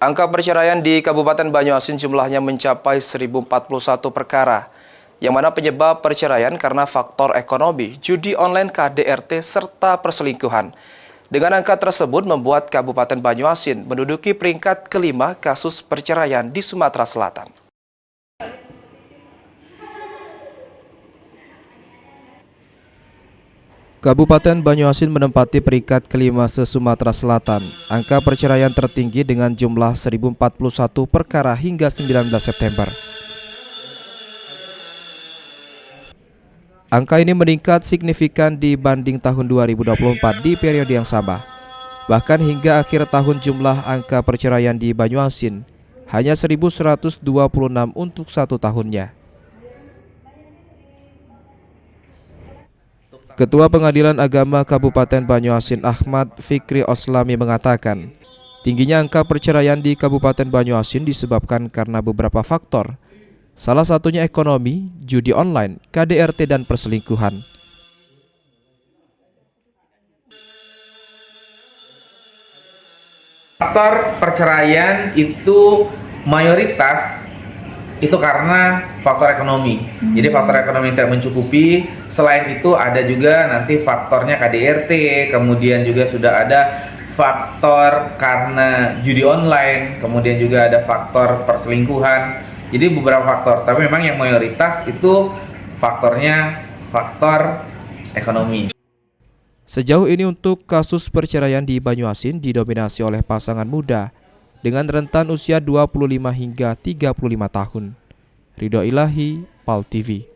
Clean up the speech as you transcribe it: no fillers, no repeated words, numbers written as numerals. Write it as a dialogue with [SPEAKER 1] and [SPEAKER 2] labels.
[SPEAKER 1] Angka perceraian di Kabupaten Banyuasin jumlahnya mencapai 1.041 perkara, yang mana penyebab perceraian karena faktor ekonomi, judi online KDRT, serta perselingkuhan. Dengan angka tersebut membuat Kabupaten Banyuasin menduduki peringkat kelima kasus perceraian di Sumatera Selatan. Kabupaten Banyuasin menempati peringkat kelima se-Sumatera Selatan. Angka perceraian tertinggi dengan jumlah 1.041 perkara hingga 19 September. Angka ini meningkat signifikan dibanding tahun 2024 di periode yang sama. Bahkan hingga akhir tahun jumlah angka perceraian di Banyuasin hanya 1.126 untuk satu tahunnya. Ketua Pengadilan Agama Kabupaten Banyuasin Ahmad Fikri Oslami mengatakan, tingginya angka perceraian di Kabupaten Banyuasin disebabkan karena beberapa faktor. Salah satunya ekonomi, judi online, KDRT, dan perselingkuhan.
[SPEAKER 2] Faktor perceraian itu mayoritas itu karena faktor ekonomi. Jadi faktor ekonomi yang tidak mencukupi. Selain itu ada juga nanti faktornya KDRT, kemudian juga sudah ada faktor karena judi online, kemudian juga ada faktor perselingkuhan. Jadi beberapa faktor, tapi memang yang mayoritas itu faktornya faktor ekonomi.
[SPEAKER 1] Sejauh ini untuk kasus perceraian di Banyuasin didominasi oleh pasangan muda dengan rentan usia 25 hingga 35 tahun. Ridho Ilahi, PAL TV.